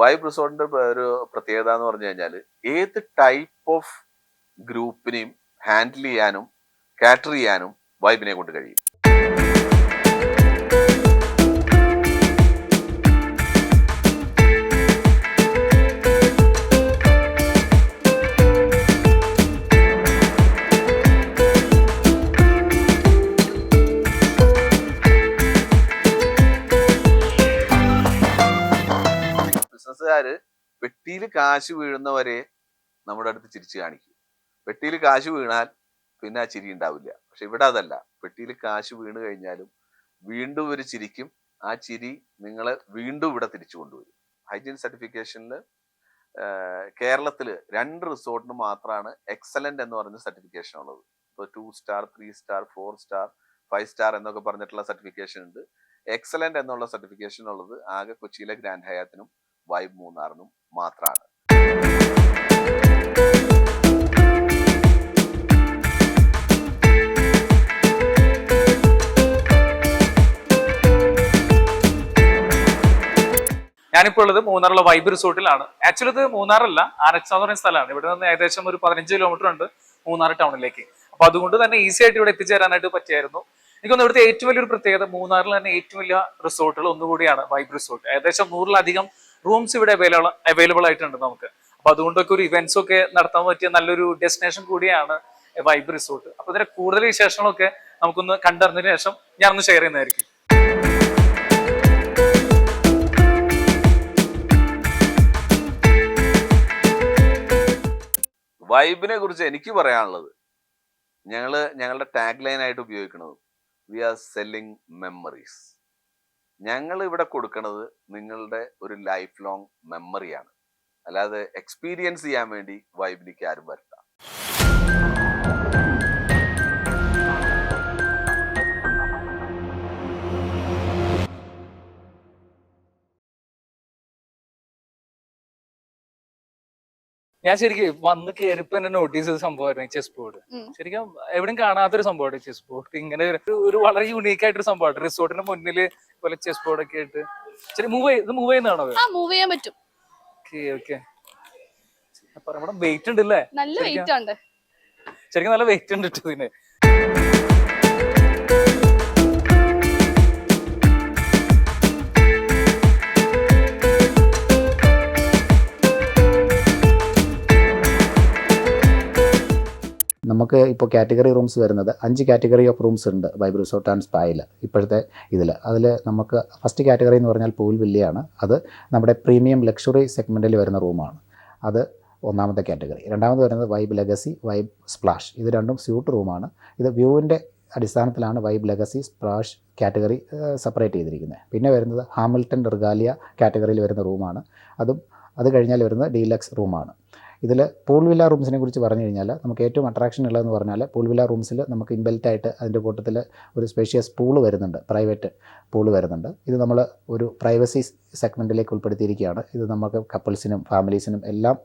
Vibe റിസോർട്ടിന്റെ ഒരു പ്രത്യേകത എന്ന് പറഞ്ഞു കഴിഞ്ഞാൽ ഏത് ടൈപ്പ് ഓഫ് ഗ്രൂപ്പിനെയും ഹാൻഡിൽ ചെയ്യാനും കാറ്റർ ചെയ്യാനും വൈബിനെ കൊണ്ട് കഴിയും. ബിസിനസ്സുകാര് പെട്ടിയിൽ കാശ് വീഴുന്നവരെ നമ്മുടെ അടുത്ത് ചിരിച്ചു കാണിക്കും. പെട്ടിയിൽ കാശ് വീണാൽ പിന്നെ ആ ചിരി ഉണ്ടാവില്ല. പക്ഷെ ഇവിടെ അതല്ല, പെട്ടിയിൽ കാശ് വീണ് കഴിഞ്ഞാലും വീണ്ടും ഒരു ചിരിക്കും. ആ ചിരി നിങ്ങളെ വീണ്ടും ഇവിടെ തിരിച്ചു കൊണ്ടുവരും. ഹൈജീൻ സർട്ടിഫിക്കേഷനിൽ കേരളത്തിൽ 2 റിസോർട്ടിന് മാത്രമാണ് എക്സലന്റ് എന്ന് പറഞ്ഞ സർട്ടിഫിക്കേഷൻ ഉള്ളത്. ഇപ്പോൾ 2 സ്റ്റാർ 3 സ്റ്റാർ 4 സ്റ്റാർ 5 സ്റ്റാർ എന്നൊക്കെ പറഞ്ഞിട്ടുള്ള സർട്ടിഫിക്കേഷൻ ഉണ്ട്. എക്സലന്റ് എന്നുള്ള സർട്ടിഫിക്കേഷൻ ഉള്ളത് ആകെ കൊച്ചിയിലെ ഗ്രാൻഡ് ഹയാത്തിനും വൈബ് മൂന്നാറിനും മാത്രമാണ്. ഞാനിപ്പോൾ ഉള്ളത് മൂന്നാറുള്ള വൈബ് റിസോർട്ടിലാണ്. ആക്ച്വലി ഇത് മൂന്നാറല്ല, ആനച്ച എന്ന് പറയുന്ന സ്ഥലമാണ്. ഇവിടെ നിന്ന് ഏകദേശം ഒരു 15 കിലോമീറ്റർ ഉണ്ട് മൂന്നാർ ടൗണിലേക്ക്. അപ്പൊ അതുകൊണ്ട് തന്നെ ഈസി ആയിട്ട് ഇവിടെ എത്തിച്ചേരാനായിട്ട് പറ്റിയായിരുന്നു. എനിക്കൊന്ന് ഇവിടുത്തെ ഏറ്റവും വലിയൊരു പ്രത്യേകത, മൂന്നാറിൽ തന്നെ ഏറ്റവും വലിയ റിസോർട്ടുകൾ ഒന്നുകൂടിയാണ് വൈബ് റിസോർട്ട്. ഏകദേശം 100-ലധികം റൂംസ് ഇവിടെ അവൈലബിൾ ആയിട്ടുണ്ട് നമുക്ക്. അപ്പൊ അതുകൊണ്ടൊക്കെ ഒരു ഇവന്റ്സ് ഒക്കെ നടത്താൻ പറ്റിയ നല്ലൊരു ഡെസ്റ്റിനേഷൻ കൂടിയാണ് വൈബ് റിസോർട്ട്. അപ്പൊ ഇതിന്റെ കൂടുതൽ വിശേഷങ്ങളൊക്കെ നമുക്കൊന്ന് കണ്ടറിഞ്ഞതിന് ശേഷം ഞാനൊന്ന് ഷെയർ ചെയ്യുന്നതായിരിക്കും. വൈബിനെ കുറിച്ച് എനിക്ക് പറയാനുള്ളത്, ഞങ്ങളുടെ ടാഗ് ലൈൻ ആയിട്ട് ഉപയോഗിക്കുന്നത് വി ആർ സെല്ലിംഗ് മെമ്മറീസ്. ഞങ്ങൾ ഇവിടെ കൊടുക്കുന്നത് നിങ്ങളുടെ ഒരു ലൈഫ് ലോങ് മെമ്മറിയാണ്. അല്ലാതെ എക്സ്പീരിയൻസ് ചെയ്യാൻ വേണ്ടി വൈബിലേക്ക് ആരും വരണ്ട. ഞാൻ ശരിക്കും വന്ന് കയറിപ്പോ എന്നെ നോട്ടീസ് ചെയ്ത സംഭവമായിരുന്നു ചെസ് ബോർഡ്. ശരിക്കും എവിടെയും കാണാത്തൊരു സംഭവമാണ് ചെസ് ബോർഡ്. ഇങ്ങനെ ഒരു വളരെ യുണീക്ക് ആയിട്ടൊരു സംഭവമാണ്. റിസോർട്ടിന്റെ മുന്നില് പോലെ ചെസ് ബോർഡ് ഒക്കെ ആയിട്ട്. ശരി, മൂവ് ചെയ്യുന്നതാണോ? മൂവ് ചെയ്യാൻ പറ്റും. ഓക്കെ. ഇവിടെ വെയിറ്റ് ഉണ്ടല്ലേ? നല്ല വെയിറ്റ് ഉണ്ട്. ശരിക്കും നല്ല വെയിറ്റ് ഉണ്ട് ഇതിന്. നമുക്ക് ഇപ്പോൾ കാറ്റഗറി റൂംസ് വരുന്നത് 5 കാറ്റഗറി ഓഫ് റൂംസ് ഉണ്ട് വൈബ് റിസോർട്ട് ആൻഡ് സ്പായിൽ ഇപ്പോഴത്തെ അതിൽ നമുക്ക് ഫസ്റ്റ് കാറ്റഗറി എന്ന് പറഞ്ഞാൽ പൂൾ വില്ലയാണ്. അത് നമ്മുടെ പ്രീമിയം ലക്ഷറി സെഗ്മെൻറ്റിൽ വരുന്ന റൂമാണ്. അത് ഒന്നാമത്തെ കാറ്റഗറി. രണ്ടാമത് വരുന്നത് വൈബ് ലെഗസി, വൈബ് സ്പ്ലാഷ്. ഇത് രണ്ടും സ്യൂട്ട് റൂമാണ്. ഇത് വ്യൂവിൻ്റെ അടിസ്ഥാനത്തിലാണ് vibe legacy splash category separate ചെയ്തിരിക്കുന്നത്. പിന്നെ വരുന്നത് ഹാമിൽട്ടൺ റിഗാലിയ കാറ്റഗറിയിൽ വരുന്ന റൂമാണ്. അത് കഴിഞ്ഞാൽ വരുന്നത് ഡീലക്സ് റൂമാണ്. ഇതിൽ പൂൾ വില്ല റൂംസിനെ കുറിച്ച് പറഞ്ഞു കഴിഞ്ഞാൽ നമുക്ക് ഏറ്റവും അട്രാക്ഷൻ ഉള്ളതെന്ന് പറഞ്ഞാൽ പൂൾ വില്ല റൂംസിൽ നമുക്ക് ഇൻബിൽറ്റ് ആയിട്ട് അതിൻ്റെ കൂട്ടത്തിൽ ഒരു സ്പേഷ്യസ് പൂള് വരുന്നുണ്ട്, പ്രൈവറ്റ് പൂള് വരുന്നുണ്ട്. ഇത് നമ്മൾ ഒരു പ്രൈവസി സെഗ്മെൻറ്റിലേക്ക് ഉൾപ്പെടുത്തിയിരിക്കുകയാണ്. ഇത് നമുക്ക് കപ്പിൾസിനും ഫാമിലീസിനും എല്ലാം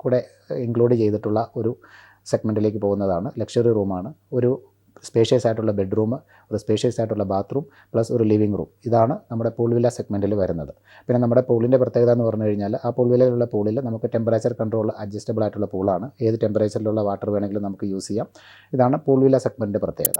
കൂടെ ഇൻക്ലൂഡ് ചെയ്തിട്ടുള്ള ഒരു സെഗ്മെൻറ്റിലേക്ക് പോകുന്നതാണ്. ലക്ഷറി റൂമാണ്. ഒരു സ്പേഷ്യസ് ആയിട്ടുള്ള ബെഡ്റൂം, ഒരു സ്പേഷ്യസ് ആയിട്ടുള്ള ബാത്റൂം പ്ലസ് ഒരു ലിവിംഗ് റൂം. ഇതാണ് നമ്മുടെ പൂൾ വില്ല സെഗ്മെൻറ്റിൽ വരുന്നത്. പിന്നെ നമ്മുടെ പൂളിൻ്റെ പ്രത്യേകത എന്ന് പറഞ്ഞു കഴിഞ്ഞാൽ ആ പൂൾ വില്ലയിലുള്ള പൂളിൽ നമുക്ക് ടെമ്പറേച്ചർ കൺട്രോൾ അഡ്ജസ്റ്റബിൾ ആയിട്ടുള്ള പൂളാണ്. ഏത് ടെമ്പറേച്ചറിലുള്ള വാട്ടർ വേണമെങ്കിലും നമുക്ക് യൂസ് ചെയ്യാം. ഇതാണ് പൂൾ വില്ല സെഗ്മെൻറ്റിൻ്റെ പ്രത്യേകത.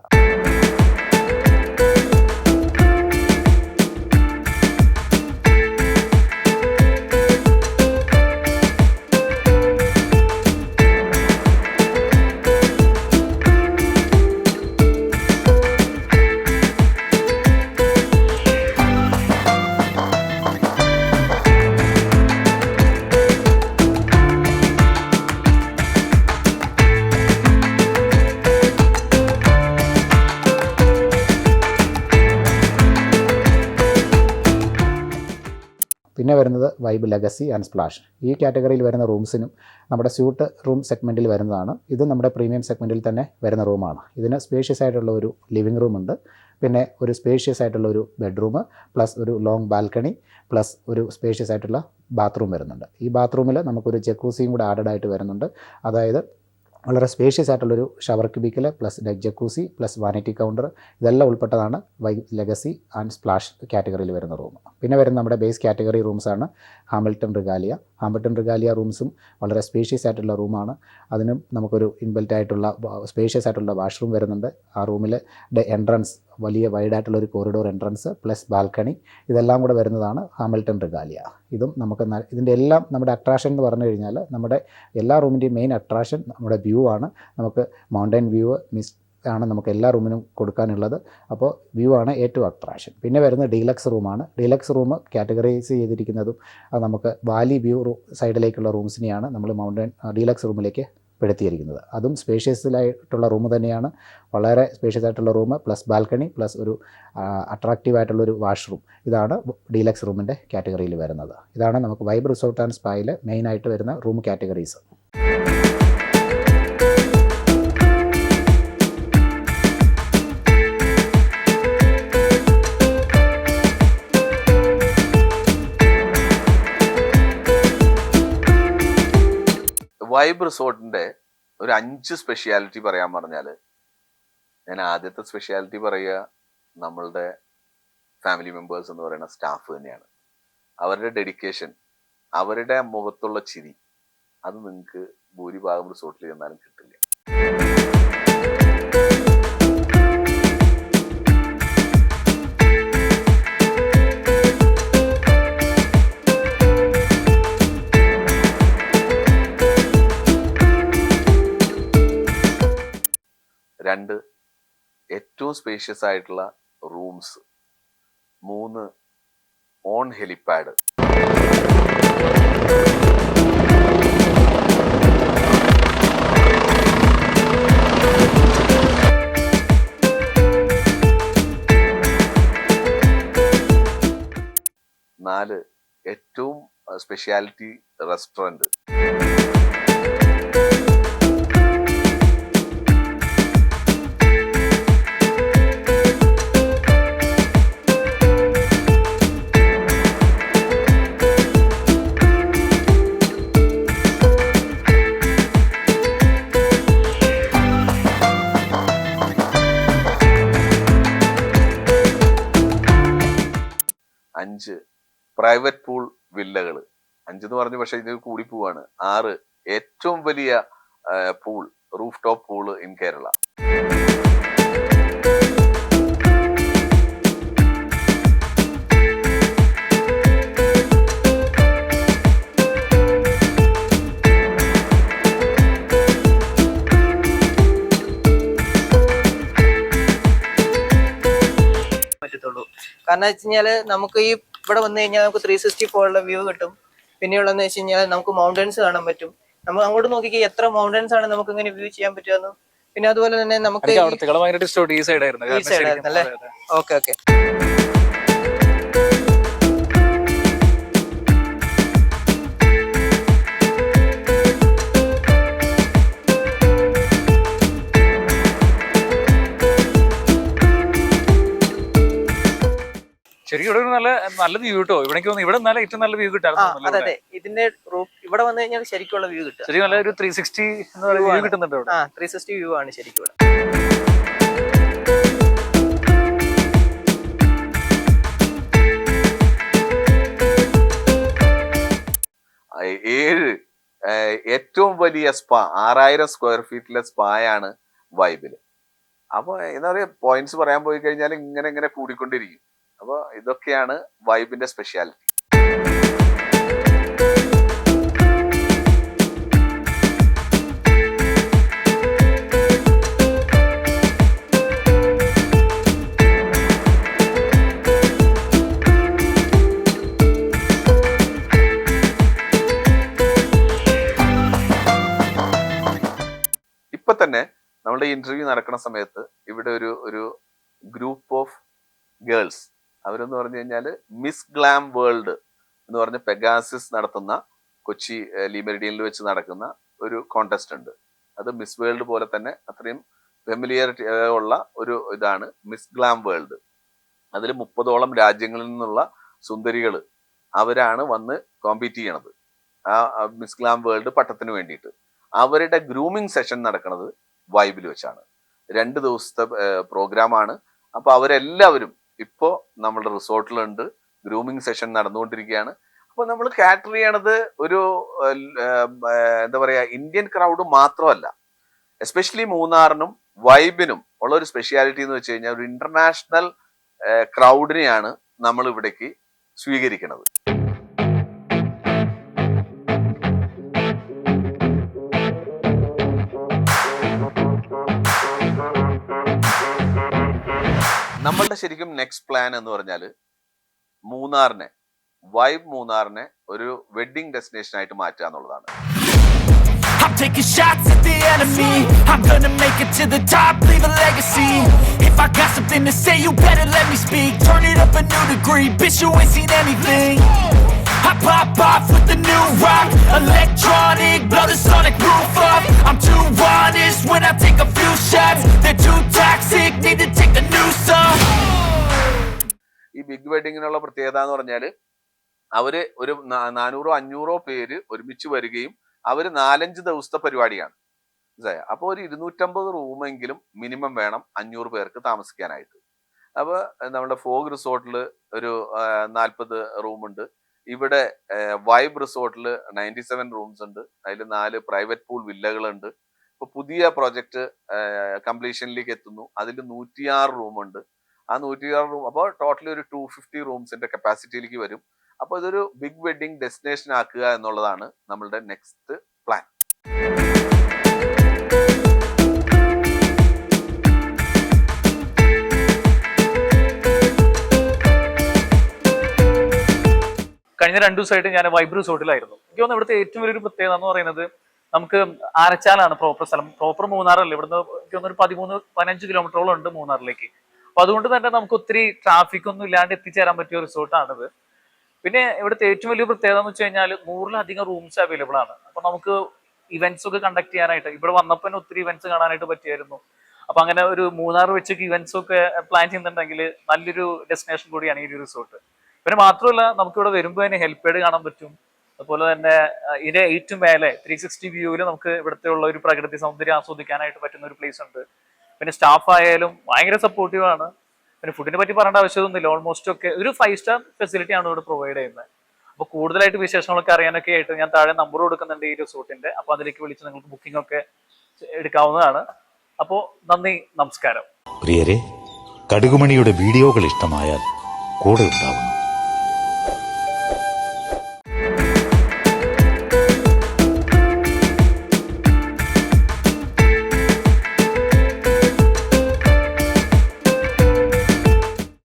പിന്നെ വരുന്നത് വൈബ് ലെഗസി ആൻഡ് സ്പ്ലാഷ്. ഈ കാറ്റഗറിയിൽ വരുന്ന റൂംസിനും നമ്മുടെ സ്യൂട്ട് റൂം സെഗ്മെൻറ്റിൽ വരുന്നതാണ്. ഇത് നമ്മുടെ പ്രീമിയം സെഗ്മെൻറ്റിൽ തന്നെ വരുന്ന റൂമാണ്. ഇതിന് സ്പേഷ്യസ് ആയിട്ടുള്ള ഒരു ലിവിംഗ് റൂം ഉണ്ട്, പിന്നെ ഒരു സ്പേഷ്യസ് ആയിട്ടുള്ള ഒരു ബെഡ്റൂം പ്ലസ് ഒരു ലോങ് ബാൽക്കണി പ്ലസ് ഒരു സ്പേഷ്യസ് ആയിട്ടുള്ള ബാത്റൂം വരുന്നുണ്ട്. ഈ ബാത്റൂമിൽ നമുക്കൊരു ജക്കൂസിയും കൂടെ ആഡഡ് ആയിട്ട് വരുന്നുണ്ട്. അതായത് വളരെ സ്പേഷ്യസ് ആയിട്ടുള്ളൊരു shower cubical plus jacuzzi plus vanity counter ഇതെല്ലാം ഉൾപ്പെട്ടതാണ് ലെഗസി ആൻഡ് സ്പ്ലാഷ് കാറ്റഗറിയിൽ വരുന്ന റൂം. പിന്നെ വരുന്ന നമ്മുടെ ബേസ് കാറ്റഗറി റൂംസാണ് ഹാമിൽട്ടൺ റിഗാലിയ റൂംസും വളരെ സ്പേഷ്യസ് ആയിട്ടുള്ള റൂമാണ്. അതിനും നമുക്കൊരു ഇൻബിൽറ്റ് ആയിട്ടുള്ള സ്പേഷ്യസ് ആയിട്ടുള്ള വാഷ്റൂം വരുന്നുണ്ട്. ആ റൂമിൽ എൻട്രൻസ് വലിയ വൈഡായിട്ടുള്ള ഒരു കോറിഡോർ എൻട്രൻസ് പ്ലസ് ബാൽക്കണി ഇതെല്ലാം കൂടെ വരുന്നതാണ് ഹാമിൽട്ടൺ റിഗാലിയ. ഇതും നമുക്ക് ഇതിൻ്റെ എല്ലാം നമ്മുടെ അട്രാക്ഷൻ എന്ന് പറഞ്ഞു കഴിഞ്ഞാൽ നമ്മുടെ എല്ലാ റൂമിൻ്റെയും മെയിൻ അട്രാക്ഷൻ നമ്മുടെ വ്യൂ ആണ്. നമുക്ക് മൗണ്ടൻ വ്യൂ ആണ് നമുക്ക് എല്ലാ റൂമിനും കൊടുക്കാനുള്ളത്. അപ്പോൾ വ്യൂ ആണ് ഏറ്റവും അട്രാക്ഷൻ. പിന്നെ വരുന്നത് ഡീലക്സ് റൂമാണ്. ഡീലക്സ് റൂം കാറ്റഗറൈസ് ചെയ്തിരിക്കുന്നതും അത് നമുക്ക് വാലി വ്യൂ സൈഡിലേക്കുള്ള റൂംസിനെയാണ് നമ്മൾ ഡീലക്സ് റൂമിലേക്ക് പെടുത്തിയിരിക്കുന്നത്. അതും സ്പേഷ്യസിലായിട്ടുള്ള റൂം തന്നെയാണ്. വളരെ സ്പേഷ്യസ് ആയിട്ടുള്ള റൂം പ്ലസ് ബാൽക്കണി പ്ലസ് ഒരു അട്രാക്റ്റീവ് ആയിട്ടുള്ളൊരു വാഷ്റൂം. ഇതാണ് ഡീലക്സ് റൂമിൻ്റെ കാറ്റഗറിയിൽ വരുന്നത്. ഇതാണ് നമുക്ക് വൈബ് റിസോർട്ട് ആൻഡ് സ്പായിൽ മെയിനായിട്ട് വരുന്ന റൂം കാറ്റഗറീസ്. വൈബ് റിസോർട്ടിന്റെ ഒരു 5 സ്പെഷ്യാലിറ്റി പറയാൻ പറഞ്ഞാൽ ഞാൻ ആദ്യത്തെ സ്പെഷ്യാലിറ്റി പറയുക നമ്മളുടെ ഫാമിലി മെമ്പേഴ്സ് എന്ന് പറയുന്ന സ്റ്റാഫ് തന്നെയാണ്. അവരുടെ ഡെഡിക്കേഷൻ, അവരുടെ മുഖത്തുള്ള ചിരി, അത് നിങ്ങൾക്ക് ഭൂരിഭാഗം റിസോർട്ടിൽ ചെന്നാലും കിട്ടില്ല. രണ്ട്, ഏറ്റവും സ്പേഷ്യസ് ആയിട്ടുള്ള റൂംസ്. 3, on helipad. നാല്, ഏറ്റവും സ്പെഷ്യാലിറ്റി റെസ്റ്റോറൻറ്റ്. 5, പ്രൈവറ്റ് പൂൾ വില്ലകൾ. 5 എന്ന് പറഞ്ഞു, പക്ഷെ ഇത് കൂടി പോവാണ്. 6, ഏറ്റവും വലിയ pool, roof top pool in Kerala. 'പറ്റത്തുള്ളൂ. കാരണം വെച്ച് കഴിഞ്ഞാൽ നമുക്ക് ഈ ഇവിടെ വന്നു കഴിഞ്ഞാൽ നമുക്ക് 364 വ്യൂ കിട്ടും. പിന്നെയുള്ളതെന്ന് വെച്ച് കഴിഞ്ഞാൽ നമുക്ക് മൗണ്ടൻസ് കാണാൻ പറ്റും. നമുക്ക് അങ്ങോട്ട് നോക്കി എത്ര മൗണ്ടൻസ് ആണ് നമുക്ക് ഇങ്ങനെ വ്യൂ ചെയ്യാൻ പറ്റുമെന്ന്. പിന്നെ അതുപോലെ തന്നെ നമുക്ക് ഈ സൈഡ് ആയിരുന്നു അല്ലേ? Okay okay. ശരിക്കും ഇവിടെ നല്ല വ്യൂ കിട്ടോ? ഇവിടെ ഇവിടെ നല്ല ഏറ്റവും നല്ല വ്യൂ കിട്ടാറുണ്ട്. അതെ, ഇതിന്റെ റൂഫ് ഇവിടെ വന്നു കഴിഞ്ഞാൽ ശരിക്കുള്ള വ്യൂ കിട്ടും. ശരിക്കും നല്ല ഒരു 360 എന്ന് പറയുന്ന വ്യൂ കിട്ടുന്നുണ്ട് ഇവിടെ. 360 വ്യൂ ആണ് ശരിക്കും ഇവിടെ. ഏറ്റവും വലിയ സ്പാ, 6000 സ്ക്വയർ ഫീറ്റിലെ സ്പായാണ് വൈബില്. അപ്പൊ എന്താ പറയാ, പോയിന്റ്സ് പറയാൻ പോയി കഴിഞ്ഞാൽ ഇങ്ങനെ കൂടിക്കൊണ്ടിരിക്കും. അപ്പൊ ഇതൊക്കെയാണ് വൈബിന്റെ സ്പെഷ്യാലിറ്റി. ഇപ്പൊ തന്നെ നമ്മുടെ ഇന്റർവ്യൂ നടക്കുന്ന സമയത്ത് ഇവിടെ ഒരു ഗ്രൂപ്പ് ഓഫ് ഗേൾസ്, അവരെന്ന് പറഞ്ഞു കഴിഞ്ഞാൽ മിസ് ഗ്ലാം വേൾഡ് എന്ന് പറഞ്ഞ പെഗാസിസ് നടത്തുന്ന കൊച്ചി ലീ മെറിഡിയനിൽ വെച്ച് നടക്കുന്ന ഒരു കോntest ഉണ്ട്. അത് മിസ് വേൾഡ് പോലെ തന്നെ അത്രയും ഫെമിലിയറിറ്റി ഉള്ള ഒരു ഇതാണ് മിസ് ഗ്ലാം വേൾഡ്. അതിൽ 30ഓളം രാജ്യങ്ങളിൽ നിന്നുള്ള സുന്ദരികൾ അവരാണ് വന്ന് കോമ്പീറ്റ് ചെയ്യണത് ആ മിസ് ഗ്ലാം വേൾഡ് പട്ടത്തിന് വേണ്ടിയിട്ട്. അവരുടെ ഗ്രൂമിങ് സെഷൻ നടക്കുന്നത് വൈബിൽ വെച്ചാണ്. 2 ദിവസത്തെ പ്രോഗ്രാമാണ്. അപ്പോൾ അവരെല്ലാവരും ഇപ്പോൾ നമ്മുടെ റിസോർട്ടിലുണ്ട്. ഗ്രൂമിങ് സെഷൻ നടന്നുകൊണ്ടിരിക്കുകയാണ്. അപ്പോൾ നമ്മൾ കാറ്റർ ചെയ്യണത് ഒരു എന്താ പറയുക, ഇന്ത്യൻ ക്രൗഡ് മാത്രമല്ല, എസ്പെഷ്യലി മൂന്നാറിനും വൈബിനും ഉള്ള ഒരു സ്പെഷ്യാലിറ്റി എന്ന് വെച്ച് കഴിഞ്ഞാൽ ഒരു ഇന്റർനാഷണൽ ക്രൗഡിനെയാണ് നമ്മൾ ഇവിടേക്ക് സ്വീകരിക്കുന്നത്. നമ്മളുടെ ശരിക്കും നെക്സ്റ്റ് പ്ലാൻ എന്ന് പറഞ്ഞാൽ മൂന്നാറിനെ, വൈബ് മൂന്നാറിനെ ഒരു വെഡിങ് ഡെസ്റ്റിനേഷൻ ആയിട്ട് മാറ്റുക എന്നുള്ളതാണ്. I'm taking shots at the enemy. I'm gonna make it to the top, leave a legacy. If I got something to say, you better let me speak. Turn it up a new degree, bitch, you ain't seen anything. I pop off with the new rock, electronic, blow the sonic roof up. I'm too honest when I take a few shots. They're too toxic, need to take the new song. ഈ big വെഡിങ്ങിനുള്ള പ്രത്യേകത എന്ന് പറഞ്ഞാൽ അവര് ഒരു 400-500 പേര് ഒരുമിച്ച് വരികയും അവര് 4-5 ദിവസത്തെ പരിപാടിയാണ്. അപ്പോൾ ഒരു 250 റൂമെങ്കിലും മിനിമം വേണം 500 പേർക്ക് താമസിക്കാനായിട്ട്. അപ്പോൾ നമ്മുടെ ഫോഗ് റിസോർട്ടിൽ ഒരു 40 റൂമുണ്ട്. ഇവിടെ വൈബ് റിസോർട്ടിൽ 97 റൂംസ് ഉണ്ട്. അതിൽ 4 പ്രൈവറ്റ് പൂൾ വില്ലകളുണ്ട്. ഇപ്പോൾ പുതിയ പ്രോജക്റ്റ് കംപ്ലീഷനിലേക്ക് എത്തുന്നു. അതിൽ 106 റൂമുണ്ട്. ആ 106 റൂം അപ്പോൾ ടോട്ടലി ഒരു 250 റൂംസിന്റെ കപ്പാസിറ്റിയിലേക്ക് വരും. അപ്പോൾ ഇതൊരു ബിഗ് വെഡിങ് ഡെസ്റ്റിനേഷൻ ആക്കുക എന്നുള്ളതാണ് നമ്മളുടെ നെക്സ്റ്റ് പ്ലാൻ. കഴിഞ്ഞ 2 ദിവസമായിട്ട് ഞാൻ വൈബ് റിസോർട്ടിലായിരുന്നു. എനിക്ക് തോന്നുന്നു ഇവിടുത്തെ ഏറ്റവും വലിയൊരു പ്രത്യേകത എന്ന് പറയുന്നത് നമുക്ക് ആരച്ചാലാണ് പ്രോപ്പർ സ്ഥലം. പ്രോപ്പർ മൂന്നാറല്ല, ഇവിടുന്ന് എനിക്ക് തോന്നുന്നു ഒരു 13-15 കിലോമീറ്ററോളം ഉണ്ട് മൂന്നാറിലേക്ക്. അപ്പൊ അതുകൊണ്ട് തന്നെ നമുക്ക് ഒത്തിരി ട്രാഫിക് ഒന്നും ഇല്ലാണ്ട് എത്തിച്ചേരാൻ പറ്റിയ റിസോർട്ടാണിത്. പിന്നെ ഇവിടുത്തെ ഏറ്റവും വലിയ പ്രത്യേകത എന്ന് വെച്ച് കഴിഞ്ഞാൽ 100-ലധികം റൂംസ് അവൈലബിൾ ആണ്. അപ്പൊ നമുക്ക് ഇവന്റ്സ് ഒക്കെ കണ്ടക്ട് ചെയ്യാനായിട്ട് ഇവിടെ വന്നപ്പോൾ ഒത്തിരി ഇവന്റ്സ് കാണാനായിട്ട് പറ്റിയായിരുന്നു. അപ്പൊ അങ്ങനെ ഒരു മൂന്നാർ വെച്ച് ഇവന്റ്സ് ഒക്കെ പ്ലാൻ ചെയ്യുന്നുണ്ടെങ്കിൽ നല്ലൊരു ഡെസ്റ്റിനേഷൻ കൂടിയാണ് ഈ ഒരു റിസോർട്ട്. പിന്നെ മാത്രമല്ല നമുക്ക് ഇവിടെ വരുമ്പോൾ തന്നെ ഹെൽപ്പേഡ് കാണാൻ പറ്റും. അതുപോലെ തന്നെ ഇതിന്റെ ഏറ്റവും മേലെ 360 വ്യൂവിൽ നമുക്ക് ഇവിടുത്തെ ഉള്ള ഒരു പ്രകൃതി സൗന്ദര്യം ആസ്വദിക്കാനായിട്ട് പറ്റുന്ന ഒരു പ്ലേസ് ഉണ്ട്. പിന്നെ സ്റ്റാഫ് ആയാലും ഭയങ്കര സപ്പോർട്ടീവ് ആണ്. പിന്നെ ഫുഡിനെ പറ്റി പറയേണ്ട ആവശ്യമൊന്നുമില്ല. ഓൾമോസ്റ്റ് ഒക്കെ ഒരു 5 സ്റ്റാർ ഫെസിലിറ്റി ആണ് ഇവിടെ പ്രൊവൈഡ് ചെയ്യുന്നത്. അപ്പോൾ കൂടുതലായിട്ട് വിശേഷങ്ങളൊക്കെ അറിയാനൊക്കെ ആയിട്ട് ഞാൻ താഴെ നമ്പർ കൊടുക്കുന്നുണ്ട് ഈ റിസോർട്ടിന്റെ. അപ്പോൾ അതിലേക്ക് വിളിച്ച് നിങ്ങൾക്ക് ബുക്കിംഗ് ഒക്കെ എടുക്കാവുന്നതാണ്. അപ്പോൾ നന്ദി, നമസ്കാരം. പ്രിയരെ, കടുകുമണിയുടെ വീഡിയോകൾ ഇഷ്ടമായാൽ കൂടെ ഉണ്ടാവുന്നു.